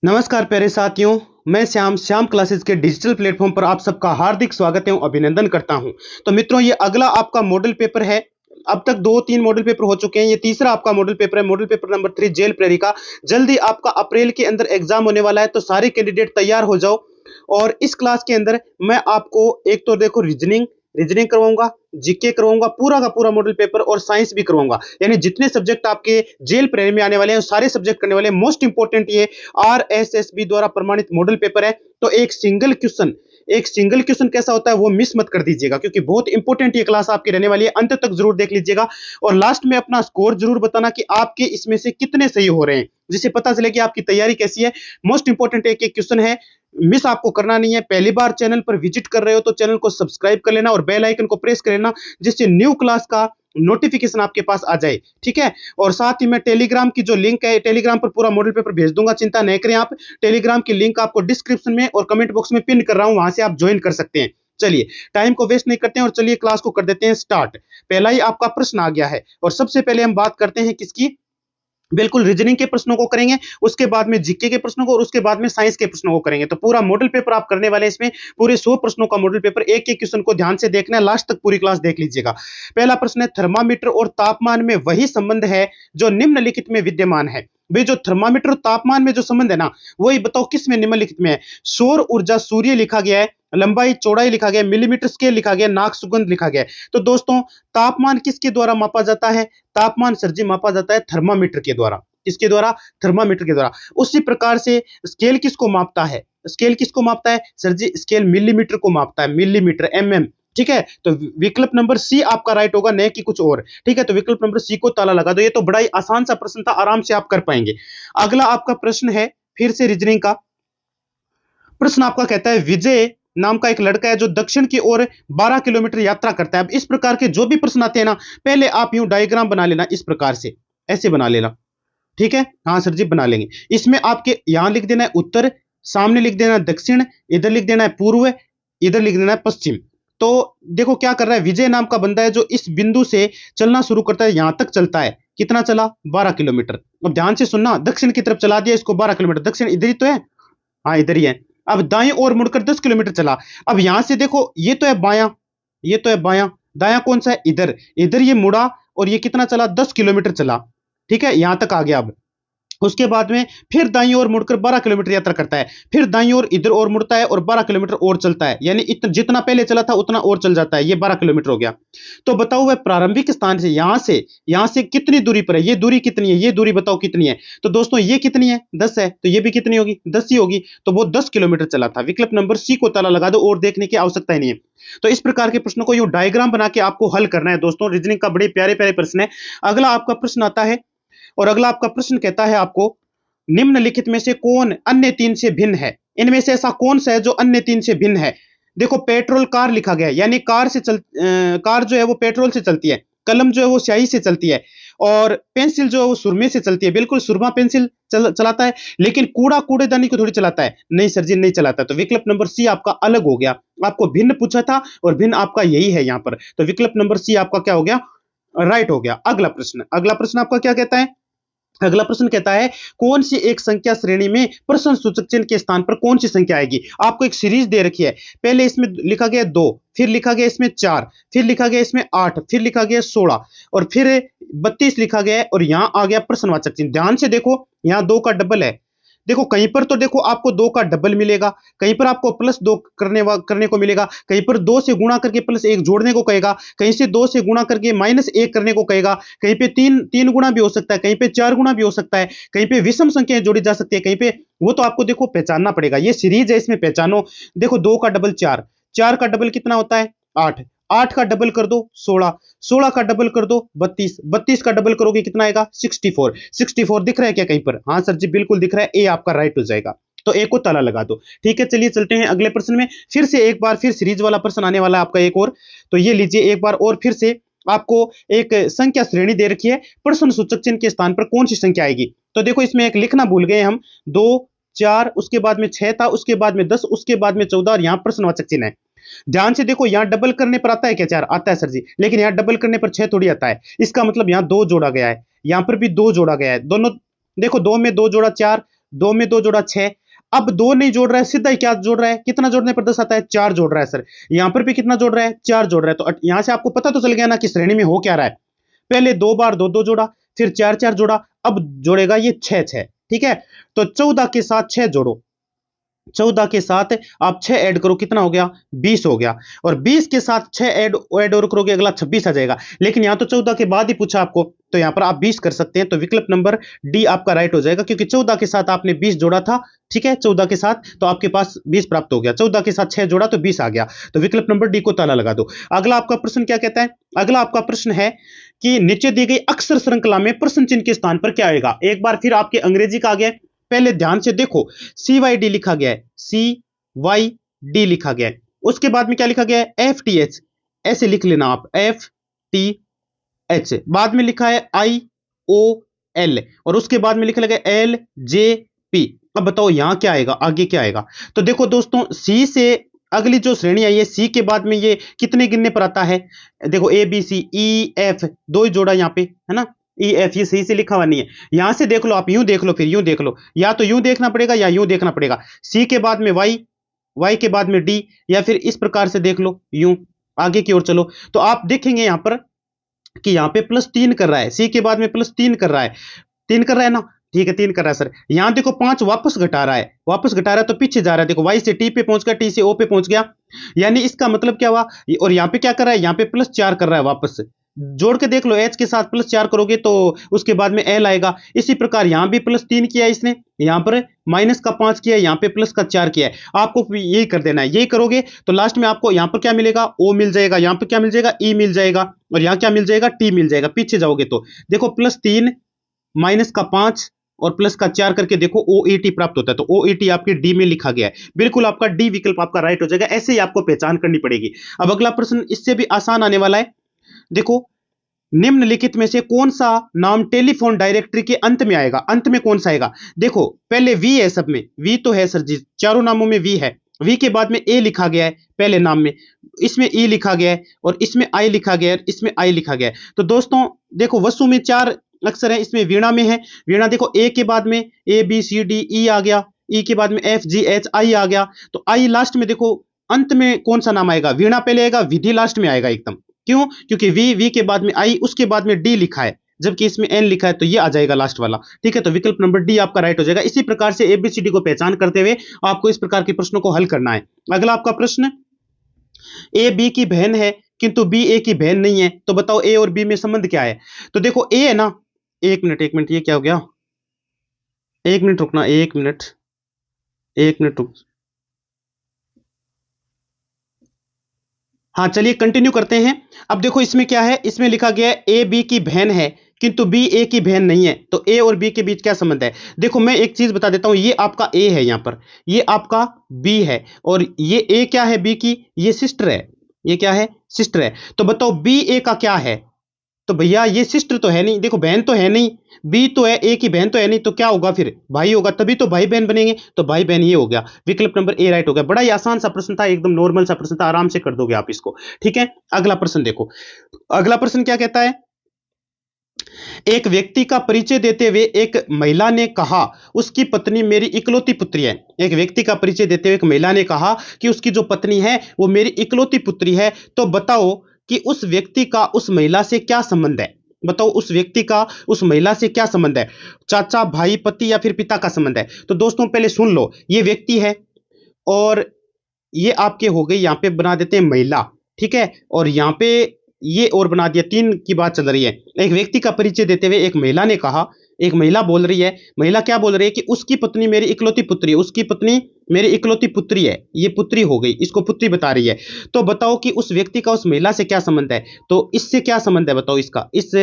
नमस्कार प्यारे साथियों। मैं श्याम क्लासेस के डिजिटल प्लेटफॉर्म पर आप सबका हार्दिक स्वागत एवं अभिनंदन करता हूं। तो मित्रों, ये अगला आपका मॉडल पेपर है। अब तक 2-3 मॉडल पेपर हो चुके हैं। ये तीसरा आपका मॉडल पेपर है, मॉडल पेपर नंबर 3 जेल प्रहरी का। जल्दी आपका अप्रैल के अंदर एग्जाम होने वाला है, तो सारे कैंडिडेट तैयार हो जाओ। और इस क्लास के अंदर मैं आपको एक तो देखो रीजनिंग रीजनिंग करवाऊंगा, जीके करवाऊंगा, पूरा का पूरा मॉडल पेपर, और साइंस भी करवाऊंगा। यानी जितने सब्जेक्ट आपके जेल प्रहरी में आने वाले हैं सारे सब्जेक्ट करने वाले हैं। मोस्ट इंपोर्टेंट ये आरएसएसबी द्वारा प्रमाणित मॉडल पेपर है। तो एक सिंगल क्वेश्चन कैसा होता है वो मिस मत कर दीजिएगा, क्योंकि बहुत इंपॉर्टेंट ये क्लास आपकी रहने वाली है। अंत तक जरूर देख लीजिएगा और लास्ट में अपना स्कोर जरूर बताना कि आपके इसमें से कितने सही हो रहे हैं, जिससे पता चले कि आपकी तैयारी कैसी है। मोस्ट इंपॉर्टेंट एक एक क्वेश्चन है, मिस आपको करना नहीं है। पहली बार चैनल पर विजिट कर रहे हो तो चैनल को सब्सक्राइब कर लेना और बेल आइकन को प्रेस कर लेना, जिससे न्यू क्लास का नोटिफिकेशन आपके पास आ जाए। ठीक है। और साथ ही मैं टेलीग्राम की जो लिंक है, टेलीग्राम पर पूरा मॉडल पेपर भेज दूंगा, चिंता नहीं करें आप। टेलीग्राम की लिंक आपको डिस्क्रिप्शन में और कमेंट बॉक्स में पिन कर रहा हूं, वहां से आप ज्वाइन कर सकते हैं। चलिए टाइम को वेस्ट नहीं करते हैं और चलिए क्लास को कर देते हैं स्टार्ट। पहला ही आपका प्रश्न आ गया है और सबसे पहले हम बात करते हैं किसकी, बिल्कुल रीजनिंग के प्रश्नों को करेंगे, उसके बाद में जीके के प्रश्नों को और उसके बाद में साइंस के प्रश्नों को करेंगे। तो पूरा मॉडल पेपर आप करने वाले हैं इसमें, पूरे 100 प्रश्नों का मॉडल पेपर। एक एक क्वेश्चन को ध्यान से देखना है, लास्ट तक पूरी क्लास देख लीजिएगा। पहला प्रश्न है, थर्मामीटर और तापमान में वही संबंध है जो निम्नलिखित में विद्यमान है। भाई जो थर्मामीटर और तापमान में जो संबंध है ना, वही बताओ किस में निम्नलिखित में है। सौर ऊर्जा सूर्य लिखा गया है, लंबाई चौड़ाई लिखा गया है, मिलीमीटर स्केल लिखा गया है, नाक सुगंध लिखा गया है। तो दोस्तों तापमान किसके द्वारा मापा जाता है? तापमान सर जी मापा जाता है थर्मामीटर के द्वारा। किसके द्वारा? थर्मामीटर के द्वारा। उसी प्रकार से स्केल किसको मापता है? स्केल किसको मापता है सर जी? स्केल मिलीमीटर को मापता है, मिलीमीटर, एमएम। ठीक है। तो विकल्प नंबर सी आपका राइट होगा, नहीं कि कुछ और। ठीक है। तो विकल्प नंबर सी को ताला लगा दो। ये तो बड़ा ही आसान सा प्रश्न था, आराम से आप कर पाएंगे। अगला आपका प्रश्न है फिर से रीजनिंग का। प्रश्न आपका कहता है, विजय नाम का एक लड़का है जो दक्षिण की ओर 12 किलोमीटर यात्रा करता है। अब इस प्रकार के जो भी प्रश्न आते हैं ना, पहले आप यूं डायग्राम बना लेना, इस प्रकार से ऐसे बना लेना। ठीक है। हाँ सर जी बना लेंगे। इसमें आपके यहां लिख देना है उत्तर, सामने लिख देना है दक्षिण, इधर लिख देना है पूर्व, इधर लिख देना है पश्चिम। तो देखो क्या कर रहा है, विजय नाम का बंदा है जो इस बिंदु से चलना शुरू करता है, यहां तक चलता है। कितना चला? 12 किलोमीटर। अब ध्यान से सुनना, दक्षिण की तरफ चला दिया इसको 12 किलोमीटर। दक्षिण इधर ही तो है, हाँ इधर ही है। अब दाएं ओर मुड़कर 10 किलोमीटर चला। अब यहां से देखो, ये तो है बायां, ये तो है बायां, दायां कौन सा है? इधर। इधर ये मुड़ा और ये कितना चला? 10 किलोमीटर चला। ठीक है, यहां तक आ गया। अब उसके बाद में फिर दाईं ओर मुड़कर 12 किलोमीटर यात्रा करता है, फिर दाईं ओर इधर और मुड़ता है और 12 किलोमीटर और चलता है। यानी इतना जितना पहले चला था उतना और चल जाता है। ये 12 किलोमीटर हो गया। तो बताओ वह प्रारंभिक स्थान से यहां से कितनी दूरी पर है? ये दूरी कितनी है? ये दूरी बताओ कितनी है? तो दोस्तों ये कितनी है? 10 है, तो ये भी कितनी होगी? 10 ही होगी। तो वो 10 किलोमीटर चला था। विकल्प नंबर सी को ताला लगा दो और देखने की आवश्यकता ही नहीं है। तो इस प्रकार के प्रश्नों को यूं डायग्राम बना के आपको हल करना है दोस्तों। रीजनिंग का बड़े प्यारे प्यारे प्रश्न है। अगला आपका प्रश्न आता है और अगला आपका प्रश्न कहता है आपको, निम्नलिखित में से कौन अन्य तीन से भिन्न है? इनमें से ऐसा कौन सा है जो अन्य तीन से भिन्न है? देखो पेट्रोल कार लिखा गया है, यानी कार जो है वो पेट्रोल से चलती है, कलम जो है वो स्याही से चलती है, और पेंसिल जो है वो सुरमे से चलती है। बिल्कुल सुरमा पेंसिल चलाता है, लेकिन कूड़ेदानी को थोड़ी चलाता है। नहीं सर जी नहीं चलाता। तो विकल्प नंबर सी आपका अलग हो गया। आपको भिन्न पूछा था और भिन्न आपका यही है यहाँ पर। तो विकल्प नंबर सी आपका क्या हो गया? राइट हो गया। अगला प्रश्न आपका क्या कहता है? अगला प्रश्न कहता है, कौन सी एक संख्या श्रेणी में प्रश्न सूचक चिन्ह के स्थान पर कौन सी संख्या आएगी? आपको एक सीरीज दे रखी है। पहले इसमें लिखा गया 2, फिर लिखा गया इसमें 4, फिर लिखा गया इसमें 8, फिर लिखा गया 16 और फिर 32 लिखा गया है, और यहां आ गया प्रश्नवाचक चिन्ह। ध्यान से देखो, यहां 2 का डबल है। देखो कहीं पर तो देखो आपको 2 का डबल मिलेगा, कहीं पर आपको +2 करने को मिलेगा, कहीं पर 2 से गुणा करके +1 जोड़ने को कहेगा, कहीं से 2 से गुणा करके -1 करने को कहेगा, कहीं पे 3 गुणा भी हो सकता है, कहीं पे 4 गुणा भी हो सकता है, कहीं पे विषम संख्याएं जोड़ी जा सकती है, कहीं पे वो तो आपको देखो पहचानना पड़ेगा। ये सीरीज है, इसमें पहचानो। देखो 2 का डबल 4, 4 का डबल कितना होता है? 8, 8 का डबल कर दो 16, 16 का डबल कर दो 32, 32 का डबल करोगे कितना आएगा? 64, 64 दिख रहा है क्या कहीं पर? हाँ सर जी बिल्कुल दिख रहा है। ए आपका राइट हो जाएगा। तो ए को ताला लगा दो। ठीक है, चलिए चलते हैं अगले प्रश्न में। फिर से एक बार फिर सीरीज वाला प्रश्न आने वाला है आपका एक और। तो ये लीजिए एक बार और फिर से आपको एक संख्या श्रेणी दे रखी है, प्रश्न सूचक चिन्ह के स्थान पर कौन सी संख्या आएगी? तो देखो इसमें एक लिखना भूल गए हम, 2, 4, उसके बाद में 6 था, उसके बाद में 10, उसके बाद में 14 और यहां प्रश्नवाचक चिन्ह है। ध्यान से देखो, यहां डबल करने पर आता है क्या? 4 आता है सर जी, लेकिन यहां डबल करने पर 6 थोड़ी आता है। इसका मतलब यहां 2 जोड़ा गया है, यहां पर भी 2 जोड़ा गया है। दोनों देखो, 2 में 2 जोड़ा 4, 2 में 2 जोड़ा 6। अब 2 नहीं जोड़ रहा है, सीधा ही क्या जोड़ रहा है, कितना जोड़ने पर 10 आता है, 4 जोड़ रहा है सर। यहां पर भी कितना जोड़ रहा है, 4 जोड़ रहा है। तो यहां से आपको पता तो चल गया ना कि श्रेणी में हो क्या रहा है। पहले 2 बार 2 2 जोड़ा, फिर 4 4 जोड़ा, अब जोड़ेगा ये 6 6। ठीक है, तो 14 के साथ 6 जोड़ो, 14 के साथ आप 6 ऐड करो, कितना हो गया, 20 हो गया। और 20 के साथ 6 ऐड और करोगे, अगला 26 आ जाएगा। लेकिन यहां तो 14 के बाद ही पूछा आपको, तो यहां पर आप 20 कर सकते हैं। तो विकल्प नंबर डी आपका राइट हो जाएगा, क्योंकि 14 के साथ आपने 20 जोड़ा था। ठीक है, 14 के साथ तो आपके पास 20 प्राप्त हो गया, 14 के साथ 6 जोड़ा तो 20 आ गया। तो विकल्प नंबर डी को ताला लगा दो। अगला आपका प्रश्न क्या कहता है, अगला आपका प्रश्न है कि नीचे दी गई अक्षर श्रृंखला में प्रश्न चिन्ह के स्थान पर क्या आएगा। एक बार फिर आपके अंग्रेजी का आ गया, पहले ध्यान से देखो, CYD लिखा गया है, CYD लिखा गया है। उसके बाद में क्या लिखा गया है, FTH, ऐसे लिख लेना आप, FTH। बाद में लिखा है IOL, और उसके बाद में लिखा लगा LJP। अब बताओ यहां क्या आएगा, आगे क्या आएगा। तो देखो दोस्तों, सी से अगली जो श्रेणी आई है, सी के बाद में ये कितने गिनने पर आता है, देखो ABCEF, दो ही जोड़ा यहां पे है ना, EF, ये सही से लिखा हुआ नहीं है। यहां से देख लो आप, यूं देख लो, फिर यूं देख लो, या तो यूं देखना पड़ेगा या यूं देखना पड़ेगा। सी के बाद में वाई, वाई के बाद में डी, या फिर इस प्रकार से देख लो, यूं आगे की ओर चलो। तो आप देखेंगे यहां पर कि यहां पे +3 कर रहा है, सी के बाद में +3 कर रहा है, 3 कर रहा है ना, ठीक है 3 कर रहा है सर। यहां देखो 5 वापस घटा रहा है, वापस घटा रहा है तो पीछे जा रहा है, देखो वाई से टी पे पहुंच गया, टी से ओ पे पहुंच गया, यानी इसका मतलब क्या हुआ। और यहां पे क्या कर रहा है, यहां पे +4 कर रहा है वापस से। जोड़ के देख लो, एच के साथ +4 करोगे तो उसके बाद में एल आएगा। इसी प्रकार यहां भी +3 किया है इसने, यहां पर -5 किया है, यहां पे +4 किया है। आपको यही कर देना है, यही करोगे तो लास्ट में आपको यहां पर क्या मिलेगा, ओ मिल जाएगा, यहां पर क्या मिल जाएगा, ई मिल जाएगा, और यहां क्या मिल जाएगा, टी मिल जाएगा। पीछे जाओगे तो देखो +3 -5 और +4 करके देखो OET प्राप्त होता है। तो OET आपके डी में लिखा गया है, बिल्कुल आपका डी विकल्प आपका राइट हो जाएगा। ऐसे ही आपको पहचान करनी पड़ेगी। अब अगला प्रश्न इससे भी आसान आने वाला है। देखो, निम्नलिखित में से कौन सा नाम टेलीफोन डायरेक्टरी के अंत में आएगा, अंत में कौन सा आएगा। देखो पहले वी है, सब में वी तो है सर जी, चारों नामों में वी है। वी के बाद में ए लिखा गया है पहले नाम में, इसमें ई लिखा गया है, और इसमें आई लिखा गया है, इसमें आई लिखा गया है। तो दोस्तों देखो, वसु में 4 अक्षर है, इसमें वीणा में है। वीणा देखो, ए के बाद में ABCD E आ गया, ई के बाद में FGH आई आ गया। तो आई लास्ट में देखो, अंत में कौन सा नाम आएगा, वीणा पहले आएगा, विधि लास्ट में आएगा एकदम। क्यों, क्योंकि वी के बाद में आई, उसके बाद में डी लिखा है, जबकि इसमें एन लिखा है, तो ये आ जाएगा लास्ट वाला। ठीक है, तो विकल्प नंबर डी आपका राइट हो जाएगा। इसी प्रकार से ABCD को पहचान करते हुए आपको इस प्रकार के प्रश्नों को हल करना है। अगला आपका प्रश्न, ए बी की बहन है किंतु बी ए की बहन नहीं है, तो बताओ ए और बी में संबंध क्या है। तो देखो ए है ना, एक मिनट, ये क्या हो गया, एक मिनट रुकना, एक मिनट रुक, हाँ चलिए कंटिन्यू करते हैं। अब देखो इसमें क्या है, इसमें लिखा गया है ए बी की बहन है किंतु बी ए की बहन नहीं है। तो ए और बी के बीच क्या संबंध है। देखो मैं एक चीज बता देता हूं, ये आपका ए है, यहां पर ये आपका बी है, और ये ए क्या है, बी की ये सिस्टर है, ये क्या है, सिस्टर है। तो बताओ बी ए का क्या है। तो भैया ये सिस्टर तो है नहीं, देखो बहन तो है नहीं, बी तो है, ए की बहन तो है नहीं, तो क्या होगा फिर, भाई होगा, तभी तो भाई बहन बनेंगे। तो भाई बहन ये हो गया, विकल्प नंबर ए राइट हो गया। बड़ा ही आसान सा प्रश्न था, एकदम नॉर्मल सा प्रश्न था, आराम से कर दोगे आप इसको। ठीक है, अगला प्रश्न देखो, अगला प्रश्न क्या कहता है। एक व्यक्ति का परिचय देते हुए एक महिला ने कहा, उसकी पत्नी मेरी इकलौती पुत्री है। एक व्यक्ति का परिचय देते हुए एक महिला ने कहा कि उसकी जो पत्नी है वो मेरी इकलौती पुत्री है। तो बताओ कि उस व्यक्ति का उस महिला से क्या संबंध है। बताओ उस व्यक्ति का उस महिला से क्या संबंध है, चाचा, भाई, पति या फिर पिता का संबंध है। तो दोस्तों पहले सुन लो, ये व्यक्ति है, और ये आपके हो गई, यहां पे बना देते हैं महिला। ठीक है, और यहां पे ये और बना दिया, 3 की बात चल रही है। एक व्यक्ति का परिचय देते हुए एक महिला ने कहा, एक महिला बोल रही है, महिला क्या बोल रही है कि उसकी पत्नी मेरी इकलौती पुत्री है, उसकी पत्नी मेरी इकलौती पुत्री है, ये पुत्री हो गई, इसको पुत्री बता रही है। तो बताओ कि उस व्यक्ति का उस महिला से क्या संबंध है। तो इससे क्या संबंध है, बताओ इसका इस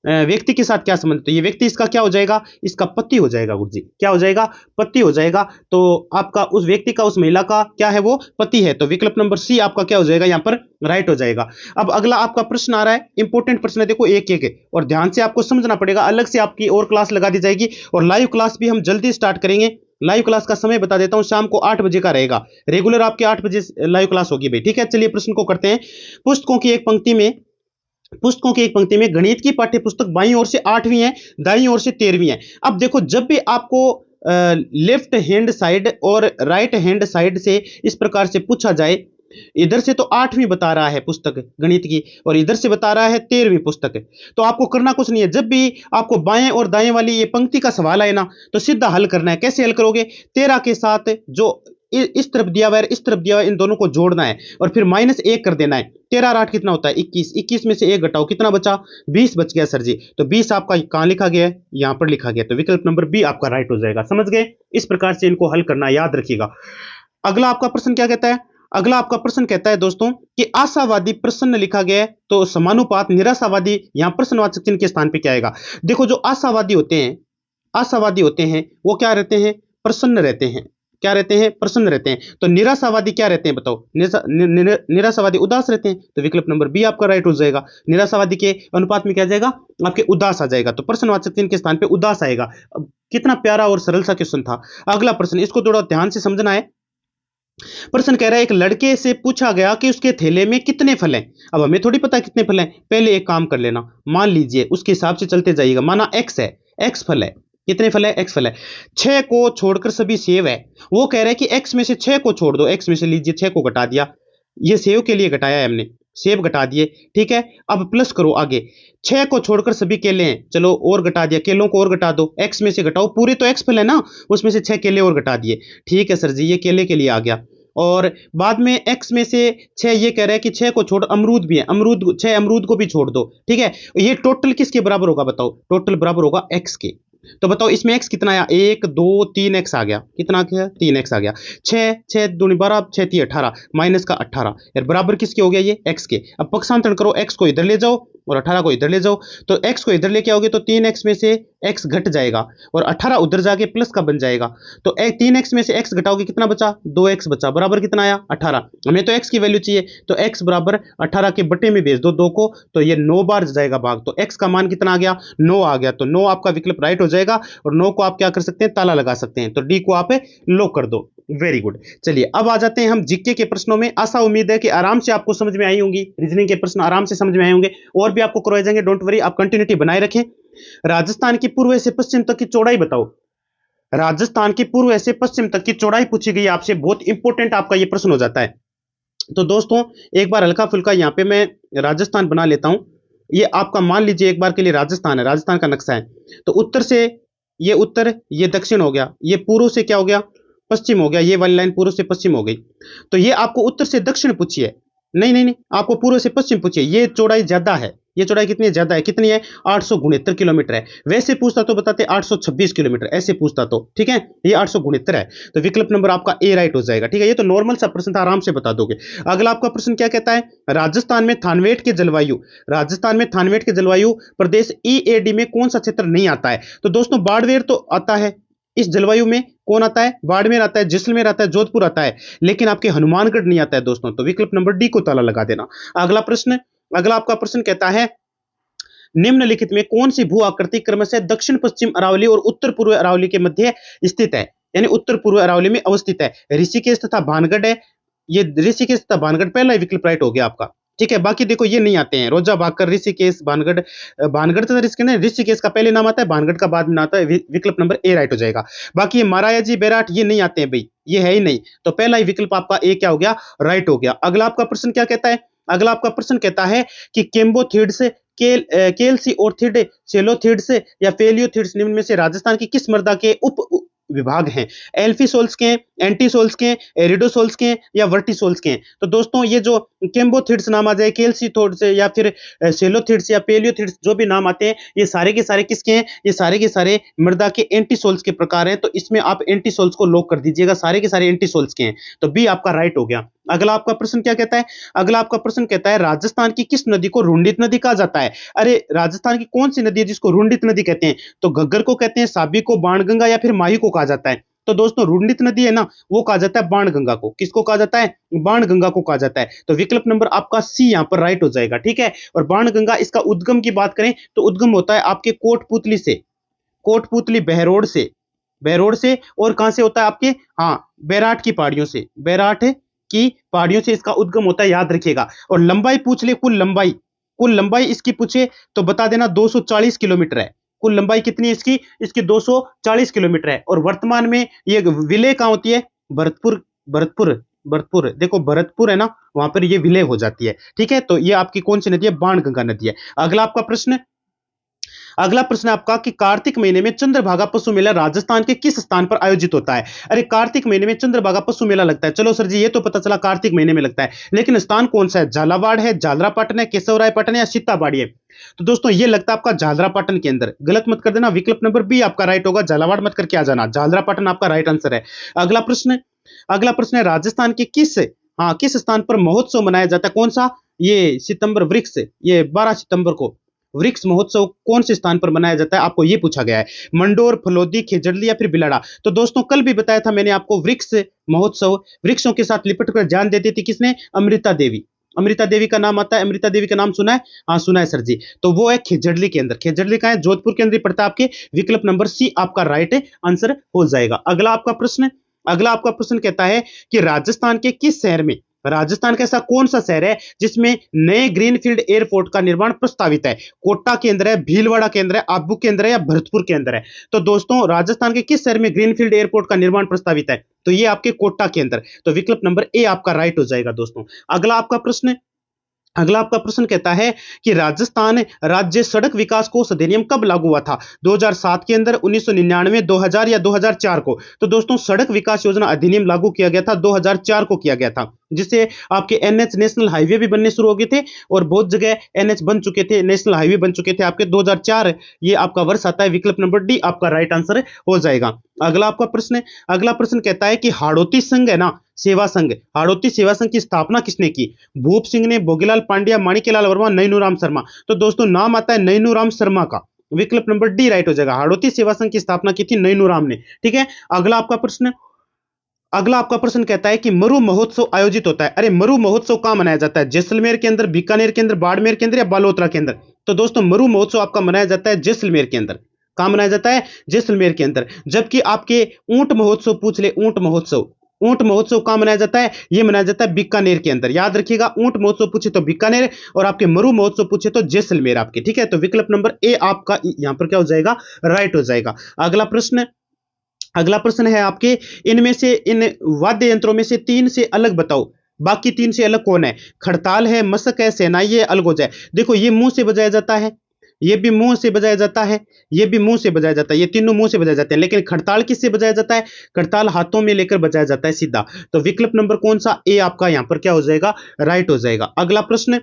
व्यक्ति के साथ क्या संबंध। तो ये व्यक्ति इसका क्या हो जाएगा, इसका पति हो जाएगा गुरुजी, क्या हो जाएगा, पति हो जाएगा। तो आपका उस व्यक्ति का उस महिला का क्या है, वो पति है। तो विकल्प नंबर सी आपका क्या हो जाएगा, यहां पर राइट हो जाएगा। अब अगला आपका प्रश्न आ रहा है, इंपॉर्टेंट प्रश्न है, देखो एक एक, और ध्यान से आपको समझना पड़ेगा। अलग से आपकी और क्लास लगा दी जाएगी, और लाइव क्लास भी हम जल्दी स्टार्ट करेंगे। लाइव क्लास का समय बता देता हूं, शाम को 8 बजे का रहेगा, रेगुलर आपके 8 बजे लाइव क्लास होगी भाई। ठीक है, चलिए प्रश्न को करते हैं। पुस्तकों की एक पंक्ति में गणित की पाठ्य पुस्तक बाईं ओर से 8वीं है, दाईं ओर से 13वीं है। अब देखो, जब भी आपको लेफ्ट हैंड साइड और राइट हैंड साइड से इस प्रकार से पूछा जाए, इधर से तो 8वीं बता रहा है पुस्तक गणित की और इधर से बता रहा है 13वीं पुस्तक, तो आपको करना कुछ नहीं है। जब भी आपको बाएं और दाएं वाली ये पंक्ति का सवाल आए ना, तो सीधा हल करना है। कैसे हल करोगे? 13 के साथ जो इस तरफ दिया हुआ है, इस तरफ दिया हुआ है, इन दोनों को जोड़ना है और फिर -1 कर देना है। 13 और 8 कितना होता है? 21। 21 में से 1 घटाओ, कितना बचा? 20 बच गया सर जी। तो 20 आपका कहां लिखा गया है? यहां पर लिखा गया। तो विकल्प नंबर बी आपका राइट हो जाएगा। समझ गए? इस प्रकार से इनको हल करना याद रखिएगा। अगला आपका प्रश्न क्या कहता है? अगला आपका प्रश्न कहता है दोस्तों कि आशावादी प्रसन्न लिखा गया है, तो समानुपात निराशावादी, यहां प्रश्नवाचक चिन्ह के स्थान पे क्या आएगा? देखो, जो आशावादी होते हैं, आशावादी होते हैं, वो क्या रहते हैं? प्रसन्न रहते हैं। क्या रहते हैं? प्रसन्न रहते हैं। तो निराशावादी क्या रहते हैं बताओ? निराशावादी उदास रहते हैं। तो विकल्प नंबर बी आपका राइट हो जाएगा। निराशावादी के अनुपात में क्या जाएगा? आपके उदास आ जाएगा। तो प्रश्नवाचक चिन्ह के स्थान पे उदास आएगा। अब कितना प्यारा और सरल सा क्वेश्चन था। अगला प्रश्न, इसको थोड़ा ध्यान से समझना है। प्रश्न कह रहा है, एक लड़के से पूछा गया कि उसके थैले में कितने फल हैं। अब हमें थोड़ी पता कितने फल हैं। पहले एक काम कर लेना, मान लीजिए उसके हिसाब से चलते जाइएगा। माना x है, x फल है। कितने फल है? x फल है। 6 को छोड़कर सभी सेव है। वो कह रहा है कि x में से 6 को छोड़ दो। x में से लीजिए 6 को घटा दिया, ये सेव के लिए घटाया है हमने, सेब घटा दिए। ठीक है, अब प्लस करो आगे। 6 को छोड़कर सभी केले हैं, चलो और घटा दिया, केलों को और घटा दो। x में से घटाओ, पूरे तो x फल है ना, उसमें से 6 केले और घटा दिए। ठीक है सर जी, ये केले के लिए आ गया। और बाद में x में से 6, ये कह रहा है कि 6 को छोड़, अमरूद भी है, अमरूद 6 अमरूद को भी छोड़ दो। ठीक है, ये टोटल किसके बराबर होगा बताओ? टोटल बराबर होगा x के। तो बताओ इसमें x कितना आया? 1 2 3 x आ गया। कितना आ गया? 3 x आ गया। 6 6 दूनी 12, 6 3 18, माइनस का 18 यार, बराबर किसके हो गया? ये x के। अब पक्षांतरण करो, x को इधर ले जाओ और 18 को इधर ले जाओ। तो x को इधर लेके आओगे तो 3x में से x घट जाएगा और 18 उधर जाके प्लस का बन जाएगा। तो 3x में से x घटाओगे, कितना बचा? 2x बचा। बराबर कितना आया? 18। हमें तो x की वैल्यू चाहिए, तो x बराबर 18 के बटे में भेज दो 2 को, तो ये 9 बार जाएगा भाग। तो x का मान कितना आ गया? 9 आ गया। तो 9 आपका विकल्प राइट हो जाएगा और 9 को आप क्या कर सकते हैं? ताला लगा सकते हैं। तो डी को आप लॉक कर दो। Very good. चलिए अब आ जाते हैं हम जीके के प्रश्नों में। आशा उम्मीद है कि आराम से आपको समझ में आई होंगी, रीजनिंग के प्रश्न आराम से समझ में आए होंगे और भी आपको करवाए जाएंगे। डोंट वरी, आप कंटिन्यूटी बनाए रखें। राजस्थान की पूर्व से पश्चिम तक की चौड़ाई बताओ। राजस्थान की पूर्व से पश्चिम तक की चौड़ाई पूछी गई आपसे, बहुत इंपॉर्टेंट आपका यह प्रश्न हो जाता है। तो दोस्तों एक बार हल्का फुल्का यहां पे मैं राजस्थान बना लेता हूं। ये आपका मान लीजिए एक बार के लिए राजस्थान है, राजस्थान का नक्शा है। तो उत्तर से ये उत्तर, ये दक्षिण हो गया, ये पूर्व से क्या हो गया? पश्चिम हो गया। ये वाली लाइन पूर्व से पश्चिम हो गई। तो ये आपको उत्तर से दक्षिण पूछी है। नहीं नहीं नहीं, आपको पूर्व से पश्चिम पूछिए। ये चौड़ाई ज्यादा है, ये चौड़ाई कितनी ज्यादा है? कितनी है? 869 किलोमीटर है। वैसे पूछता तो बताते 826 किलोमीटर, ऐसे पूछता तो। ठीक है, ये 869 है। तो विकल्प नंबर आपका ए राइट हो जाएगा। ठीक है, ये तो नॉर्मल सा प्रश्न था, आराम से बता दोगे। अगला आपका प्रश्न क्या कहता है? राजस्थान में थानवेट के जलवायु, राजस्थान में थानवेट के जलवायु प्रदेश ईएडी में कौन सा क्षेत्र नहीं आता है? तो दोस्तों बाड़मेर तो आता है इस जलवायु में। कौन आता है? बाड़मेर आता है, जैसलमेर आता है, जोधपुर आता है, लेकिन आपके हनुमानगढ़ नहीं आता है दोस्तों। तो विकल्प नंबर डी को ताला लगा देना। अगला प्रश्न, अगला आपका प्रश्न कहता है, निम्नलिखित में कौन सी भू आकृति क्रमशः दक्षिण पश्चिम अरावली और उत्तर पूर्व अरावली के मध्य स्थित है? यानी उत्तर पूर्व अरावली में अवस्थित है। ऋषिकेश तथा भानगढ़ है। ये ऋषिकेश तथा भानगढ़ पहला ही विकल्प राइट हो गया आपका। ठीक है, बाकी देखो ये नहीं आते हैं। रोजा भाकर, ऋषिकेश, भानगढ़, भानगढ़ तथा ऋषिकेश का पहले नाम आता है, भानगढ़ का बाद में आता है। विकल्प नंबर ए राइट हो जाएगा। बाकी ये महाराजा जी बैराट ये नहीं आते हैं भाई, ये है ही नहीं। तो पहला ही विकल्प आपका ए क्या हो गया? राइट हो गया। अगला आपका प्रश्न क्या कहता है? अगला आपका प्रश्न कहता है कि केम्बोथिड्स, केलसीओर्थिड, सेलोथिड्स या फेलियोथिड्स निम्न में से राजस्थान की किस मृदा के उप विभाग हैं? एल्फीसोल्स के, एंटीसोल्स के, एरिडोसोल्स के या वर्टिसोल्स के? तो दोस्तों ये जो केम्बोथिड्स नाम आ जाए, केलसीथोड्स या फिर सेलोथिड्स या पेलियोथिड्स, जो भी नाम आते हैं, ये सारे के सारे किसके हैं? ये सारे के सारे मृदा के एंटीसोल्स के प्रकार हैं। तो इसमें आप एंटीसोल्स को लॉक कर दीजिएगा, सारे के सारे एंटीसोल्स के हैं। तो बी आपका राइट हो गया। अगला आपका प्रश्न क्या कहता है? अगला आपका प्रश्न कहता है, राजस्थान की किस नदी को रुंडित नदी कहा जाता है? अरे राजस्थान की कौन सी नदी है जिसको रुंडित नदी कहते हैं? तो घग्गर को कहते हैं, साबी को, बाणगंगा या फिर माही को कहा जाता है? तो दोस्तों रुंडित नदी है ना, वो कहा जाता है बाणगंगा को। किसको कहा जाता है? बाणगंगा को कहा जाता है। तो विकल्प नंबर आपका सी यहां पर राइट हो जाएगा। ठीक है, और बाणगंगा, इसका उद्गम की बात करें तो उद्गम होता है आपके कोटपुतली से, कोटपुतली बहरोड से, बहरोड से। और कहां से होता है आपके? हाँ, बैराट की पहाड़ियों से, बैराट की पहाड़ियों से इसका उद्गम होता है, याद रखिएगा। और लंबाई पूछ ले, कुल लंबाई, कुल लंबाई इसकी पूछे तो बता देना 240 किलोमीटर है। कुल लंबाई कितनी है इसकी? इसकी 240 किलोमीटर है। और वर्तमान में ये विलय कहाँ होती है? भरतपुर, भरतपुर, भरतपुर, देखो भरतपुर है ना, वहां पर ये विलय हो जाती है। ठीक है, तो ये आपकी कौन सी नदी है? बाणगंगा नदी है। अगला आपका प्रश्न, अगला प्रश्न आपका कि कार्तिक महीने में चंद्रभागा पशु मेला राजस्थान के किस स्थान पर आयोजित होता है? अरे कार्तिक महीने में चंद्रभागा पशु मेला लगता है, चलो सर जी ये तो पता चला कार्तिक महीने में लगता है, लेकिन स्थान कौन सा है? झालावाड़ है, झालरापाटन है, केशवरायपाटन या सीताबाड़ी है? तो दोस्तों ये लगता है आपका झालरापाटन के अंदर। गलत मत कर देना, विकल्प नंबर बी आपका राइट होगा, झालावाड़ मत करके आ जाना, झालरापाटन आपका राइट आंसर है। अगला प्रश्न, अगला प्रश्न है राजस्थान के किस स्थान पर महोत्सव मनाया जाता है? कौन सा? ये सितंबर वृक्ष, ये 12 सितंबर को वृक्ष महोत्सव कौन से स्थान पर मनाया जाता है? आपको ये पूछा गया है। मंडोर, फलोदी, खेजड़ली या फिर बिलाड़ा? तो दोस्तों कल भी बताया था मैंने आपको, वृक्ष महोत्सव वृक्षों के साथ लिपट कर जान देती थी किसने? अमृता देवी। अमृता देवी का नाम आता है, अमृता देवी का नाम सुना है? हाँ सुना है सर जी। तो वो है खेजड़ली के अंदर। खेजड़ली का है? जोधपुर के अंदर पड़ता है आपके। विकल्प नंबर सी आपका राइट आंसर हो जाएगा। अगला आपका प्रश्न, अगला आपका प्रश्न कहता है कि राजस्थान के किस शहर में, राजस्थान का ऐसा कौन सा शहर है जिसमें नए ग्रीनफील्ड एयरपोर्ट का निर्माण प्रस्तावित है? कोटा के अंदर है, भीलवाड़ा के अंदर है, आबू के अंदर है या भरतपुर के अंदर है? तो दोस्तों राजस्थान के किस शहर में ग्रीनफील्ड एयरपोर्ट का निर्माण प्रस्तावित है? तो ये आपके कोटा के अंदर। तो विकल्प नंबर ए आपका राइट हो जाएगा दोस्तों। अगला आपका प्रश्न, अगला आपका प्रश्न कहता है कि राजस्थान राज्य सड़क विकास कोष अधिनियम कब लागू हुआ था? 2007 के अंदर, 1999, 2000 या 2004 को? तो दोस्तों सड़क विकास योजना अधिनियम लागू किया गया था 2004 को किया गया था, जिससे आपके एनएच नेशनल हाईवे भी बनने शुरू हो गए थे और बहुत जगह एनएच बन चुके थे, नेशनल हाईवे बन चुके थे आपके 2004, ये आपका वर्ष आता है। विकल्प नंबर डी आपका राइट आंसर हो जाएगा। अगला आपका प्रश्न, अगला प्रश्न कहता है कि हाड़ौती संघ है ना, सेवा संघ, हाड़ौती सेवा संघ की स्थापना किसने की? भूप सिंह ने, भोगीलाल पांड्या, माणिक्यलाल वर्मा, नैनूराम शर्मा? तो दोस्तों नाम आता है नैनूराम शर्मा का। विकल्प नंबर डी राइट हो जाएगा। हाड़ौती सेवा संघ की स्थापना की थी नैनूराम ने। ठीक है, अगला आपका प्रश्न, अगला आपका प्रश्न कहता है कि मरु महोत्सव आयोजित होता है। अरे मरु महोत्सव कहां मनाया जाता है? जैसलमेर के अंदर, बीकानेर के अंदर, बाड़मेर के अंदर या बालोतरा के अंदर? तो दोस्तों मरु महोत्सव आपका मनाया जाता है जैसलमेर के अंदर। कहां मनाया जाता है? जैसलमेर के अंदर। जबकि आपके ऊंट महोत्सव पूछ ले, ऊंट महोत्सव, ऊंट महोत्सव कहां मनाया जाता है? ये मनाया जाता है बीकानेर के अंदर। याद रखिएगा, ऊंट महोत्सव पूछे तो बीकानेर और आपके मरु महोत्सव पूछे तो जैसलमेर आपके। ठीक है, तो विकल्प नंबर ए आपका यहां पर क्या हो जाएगा? राइट हो जाएगा। अगला प्रश्न, अगला प्रश्न है आपके, इनमें से, इन वाद्य यंत्रों में से तीन से अलग बताओ, बाकी तीन से अलग कौन है? खड़ताल है, मशक है, शहनाई है, अलगोजा है? देखो ये मुंह से बजाया जाता है, ये भी मुंह से बजाया जाता है, ये भी मुंह से बजाया जाता है, ये तीनों मुंह से बजाए जाते हैं, लेकिन खड़ताल किससे बजाया जाता है? खड़ताल हाथों में लेकर बजाया जाता है सीधा। तो विकल्प नंबर कौन सा? ए आपका यहां पर क्या हो जाएगा? राइट हो जाएगा। अगला प्रश्न,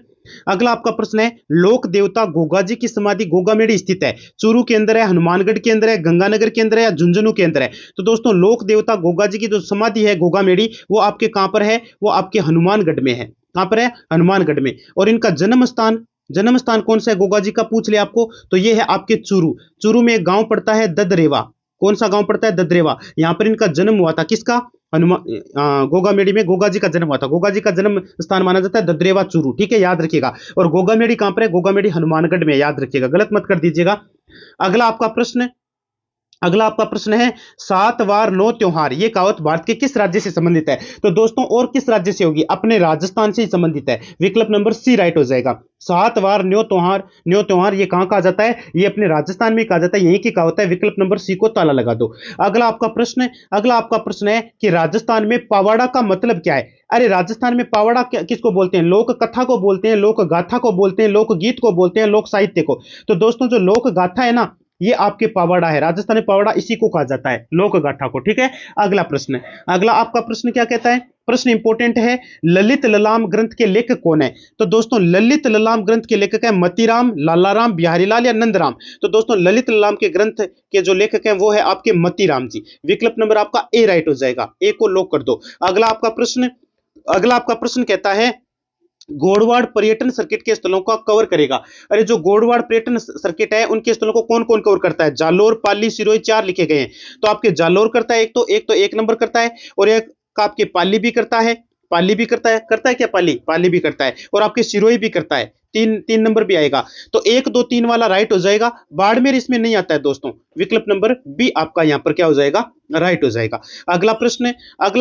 अगला आपका प्रश्न है, लोक देवता गोगा जी की समाधि गोगामेड़ी स्थित है, चूरू के अंदर है, हनुमानगढ़ के अंदर है, गंगानगर के अंदर है या झुंझुनू के अंदर है? तो दोस्तों लोक देवता गोगा जी की जो समाधि है गोगामेड़ी, वो आपके कहां पर है? वो आपके हनुमानगढ़ में है। कहां पर है? हनुमानगढ़ में। और इनका जन्म स्थान, जन्म स्थान कौन सा है गोगा जी का? पूछ ले आपको, तो ये है आपके चूरू। चूरू में एक गांव पड़ता है ददरेवा। कौन सा गांव पड़ता है? ददरेवा। यहां पर इनका जन्म हुआ था, किसका? हनुमान, गोगामेड़ी में गोगा जी का जन्म हुआ था। गोगा जी का जन्म स्थान माना जाता है ददरेवा चूरू। ठीक है, याद रखिएगा। और गोगामेड़ी कहां पर है? गोगामेड़ी हनुमानगढ़ में, याद रखिएगा, गलत मत कर दीजिएगा। अगला आपका प्रश्न, अगला आपका प्रश्न है, सात वार नौ त्योहार ये कहावत भारत के किस राज्य से संबंधित है? तो दोस्तों और किस राज्य से होगी? अपने राजस्थान से ही संबंधित है। विकल्प नंबर सी राइट हो जाएगा। सात वार न्यो त्योहार, न्यो त्योहार ये कहां कहा जाता है? ये अपने राजस्थान में कहा जाता है, यहीं की कहावत है। विकल्प नंबर सी को ताला लगा दो। अगला आपका प्रश्न, अगला आपका प्रश्न है कि राजस्थान में पावाड़ा का मतलब क्या है? अरे राजस्थान में पावाड़ा किसको बोलते हैं? लोक कथा को बोलते हैं, लोक गाथा को बोलते हैं, लोक गीत को बोलते हैं, लोक साहित्य को? तो दोस्तों जो लोक गाथा है ना, ये आपके पावाड़ा है। राजस्थानी पावाड़ा इसी को कहा जाता है, लोक गाथा को। ठीक है, अगला प्रश्न, अगला आपका प्रश्न क्या कहता है? प्रश्न इंपोर्टेंट है, ललित ललाम ग्रंथ के लेखक कौन है? तो दोस्तों ललित ललाम ग्रंथ के लेखक है मतीराम, लालाराम, बिहारीलाल या नंदराम? तो दोस्तों ललित ललाम के ग्रंथ के जो लेखक हैं वो है आपके मतीराम जी। विकल्प नंबर आपका ए राइट हो जाएगा, ए को लॉक कर दो। अगला आपका प्रश्न, अगला आपका प्रश्न कहता है, गोड़वाड़ पर्यटन सर्किट के स्थलों का कवर करेगा। अरे जो गोड़वाड़ पर्यटन सर्किट है उनके स्थलों को कौन कौन कवर करता है? जालोर, पाली, सिरोही, चार लिखे गए हैं। तो आपके जालोर करता है, एक नंबर करता है, और एक का आपके पाली भी करता है, पाली भी करता है क्या? पाली भी करता है, और आपके सिरोही भी करता है। तीन तीन नंबर भी आएगा। तो 1 2 3 वाला राइट हो जाएगा। बाड़मेर इसमें नहीं आता है दोस्तों। विकल्प नंबर बी आपका यहां पर क्या हो जाएगा, राइट हो जाएगा। अगला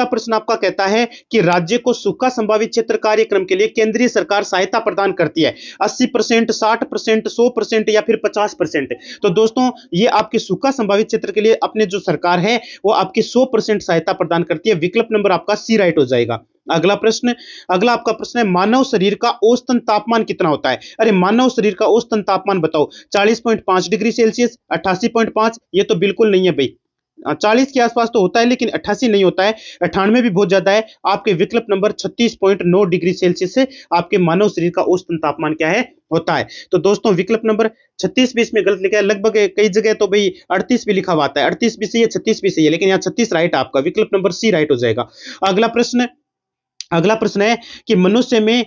प्रश्न आपका कहता है कि राज्य को सूखा संभावित क्षेत्र कार्यक्रम के लिए केंद्रीय सरकार सहायता प्रदान करती है 80%, 60%, 100% या फिर 50%। तो दोस्तों ये आपके सूखा संभावित क्षेत्र के लिए अपने जो सरकार है वो आपकी 100% सहायता प्रदान करती है। विकल्प नंबर आपका सी राइट हो जाएगा। अगला आपका प्रश्न है मानव शरीर का औसतन तापमान कितना होता है। अरे मानव शरीर का औसतन तापमान बताओ। 40.5 डिग्री सेल्सियस, 88.5, ये तो बिल्कुल नहीं है भाई। 40 के आसपास तो होता है लेकिन 88 नहीं होता है। 98 भी बहुत ज्यादा है। आपके विकल्प नंबर 36.9 डिग्री सेल्सियस से आपके मानव शरीर का औसतन तापमान क्या है, होता है। तो दोस्तों विकल्प नंबर 36 भी इसमें गलत लिखा है। लगभग कई जगह तो भाई 38 भी लिखा हुआ आता है। 38 भी सही है, 36 भी सही है, लेकिन यहाँ 36 राइट आपका। विकल्प नंबर सी राइट हो जाएगा। अगला प्रश्न है कि मनुष्य में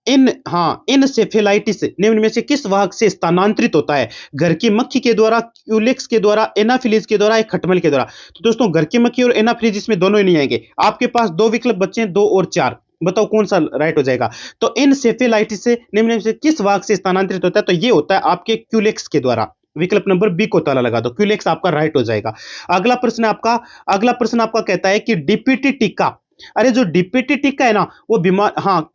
इनसेफेलाइटिस निम्न में से किस वाहक से स्थानांतरित होता है। घर की मक्खी के द्वारा, क्यूलेक्स के द्वारा, एनाफिलीज के द्वारा या खटमल के द्वारा। तो दोस्तों घर की मक्खी और एनाफिलीज इसमें दोनों ही नहीं आएंगे। आपके पास दो विकल्प बचे हैं, 2 और 4। बताओ कौन सा राइट हो जाएगा। तो इनसेफेलाइटिस से निम्न में से किस वाहक से स्थानांतरित होता है, तो ये होता है आपके क्यूलेक्स के द्वारा। विकल्प नंबर बी को ताला लगा दो, क्यूलेक्स आपका राइट हो जाएगा। अगला प्रश्न आपका कहता है कि डीपीटी टीका, अरे जो डीपीटी टीका है ना वो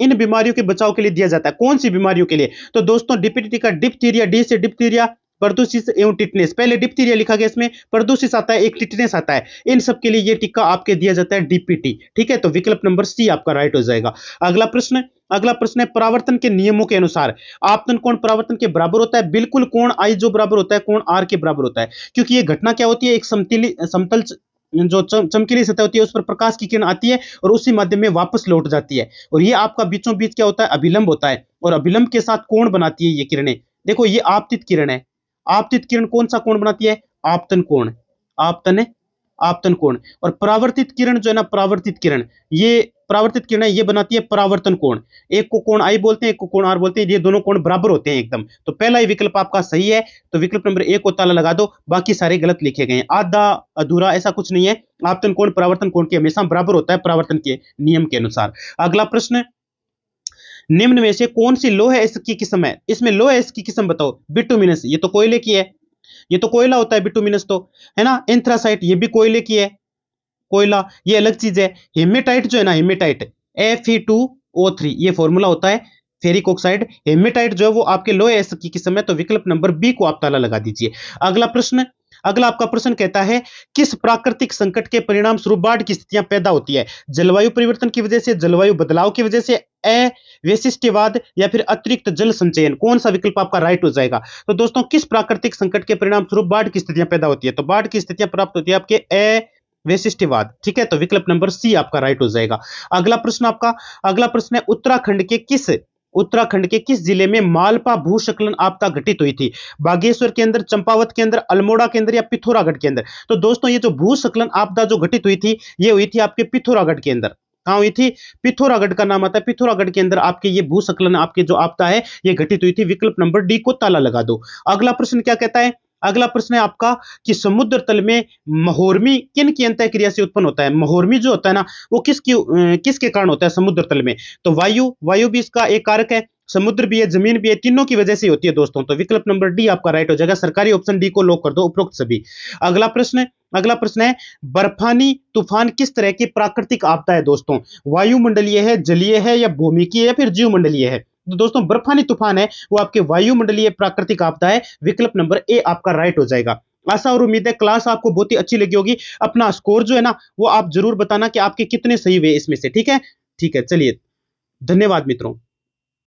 इन बीमारियों के बचाव के लिए दिया जाता है। कौन सी बीमारियों के लिए, तो दोस्तों डीपीटी टीका डिप्थीरिया, डी से डिप्थीरिया, परदूसिस एवं टिटनेस। पहले डिप्थीरिया लिखा गया, इसमें परदूसिस आता है, एक टिटनेस आता है। इन सब के लिए ये टीका आपके दिया जाता है डीपीटी। ठीक है, तो विकल्प नंबर सी आपका राइट हो जाएगा। अगला प्रश्न है परावर्तन के नियमों के अनुसार आपतन कोण परावर्तन के बराबर होता है। बिल्कुल कोण आई जो बराबर होता है कोण आर के बराबर होता है, क्योंकि ये घटना क्या होती है, एक समतल जो चमकीली सतह होती है उस पर प्रकाश की किरण आती है और उसी माध्यम में वापस लौट जाती है। और ये आपका बीचों बीच क्या होता है, अभिलंब होता है, और अभिलंब के साथ कोण बनाती है ये किरणें। देखो ये आपतित किरण है। आपतित किरण कौन सा कोण बनाती है, आपतन कोण। आपतन कोण। और परावर्तित किरण जो है ना, परावर्तित किरण ये बनाती है परावर्तन कोण। एक को कोण आई बोलते हैं, एक को कोण आर बोलते हैं। ये दोनों कोण बराबर होते हैं एकदम। तो पहला ही विकल्प आपका सही है। तो विकल्प नंबर 1 को ताला लगा दो, बाकी सारे गलत लिखे गए हैं। आधा अधूरा ऐसा कुछ नहीं है। आपतन कोण परावर्तन कोण के हमेशा बराबर होता है परावर्तन के नियम के अनुसार। अगला प्रश्न, निम्न में से कौन सी लौह अयस्क की किस्म है। इसमें लौह अयस्क की किस्म बताओ। बिटुमिनस, ये तो कोयले की है, ये तो कोयला होता है बिटुमिनस तो, है ना। एंथ्रासाइट, ये भी कोयले की है, कोयला, ये अलग चीज है। हेमेटाइट जो है ना, हेमेटाइट Fe2O3 ये फॉर्मूला होता है फेरिक ऑक्साइड। हेमेटाइट जो है वो आपके लौह अयस्क की किस्म है। तो विकल्प नंबर बी को आप ताला लगा दीजिए। अगला आपका प्रश्न कहता है किस प्राकृतिक संकट के परिणाम स्वरूप बाढ़ की स्थितियां पैदा होती है। जलवायु परिवर्तन की वजह से, जलवायु बदलाव की वजह से, अवशिष्टवाद या फिर अतिरिक्त जल संचयन। कौन सा विकल्प आपका राइट हो जाएगा। तो दोस्तों किस प्राकृतिक संकट के परिणाम स्वरूप बाढ़ की स्थितियां पैदा होती है, तो बाढ़ की स्थितियां प्राप्त होती है आपके वैशिष्टवाद। ठीक है, तो विकल्प नंबर सी आपका राइट हो जाएगा। अगला प्रश्न है उत्तराखंड के किस जिले में मालपा भूस्खलन आपदा घटित हुई थी। बागेश्वर के अंदर, चंपावत के अंदर, अल्मोड़ा के अंदर या पिथौरागढ़ के अंदर। तो दोस्तों ये जो भूस्खलन आपदा जो घटित हुई थी ये हुई थी आपके पिथौरागढ़ के अंदर। कहां हुई थी, पिथौरागढ़ का नाम आता है। पिथौरागढ़ के अंदर आपके ये भूस्खलन आपके जो आपदा है ये घटित हुई थी। विकल्प नंबर डी को ताला लगा दो। अगला प्रश्न क्या कहता है, अगला प्रश्न है आपका कि समुद्र तल में महोर्मी किन की अंतःक्रिया से उत्पन्न होता है। महोर्मी जो होता है ना वो किसके कारण होता है समुद्र तल में, तो वायु भी इसका एक कारक है, समुद्र भी है, जमीन भी है, तीनों की वजह से होती है दोस्तों। तो विकल्प नंबर डी आपका राइट हो जाएगा। सरकारी ऑप्शन डी को लॉक कर दो, उपरोक्त सभी। अगला प्रश्न है बर्फानी तूफान किस तरह की प्राकृतिक आपदा है दोस्तों। वायुमंडलीय है, जलीय है या भूमिकीय है या फिर जीवमंडलीय है। तो दोस्तों बर्फानी तूफान है वो आपके वायुमंडलीय प्राकृतिक आपदा है। विकल्प नंबर ए आपका राइट हो जाएगा। आशा और उम्मीद है क्लास आपको बहुत ही अच्छी लगी होगी। अपना स्कोर जो है ना वो आप जरूर बताना कि आपके कितने सही हुए इसमें से। ठीक है, चलिए, धन्यवाद मित्रों।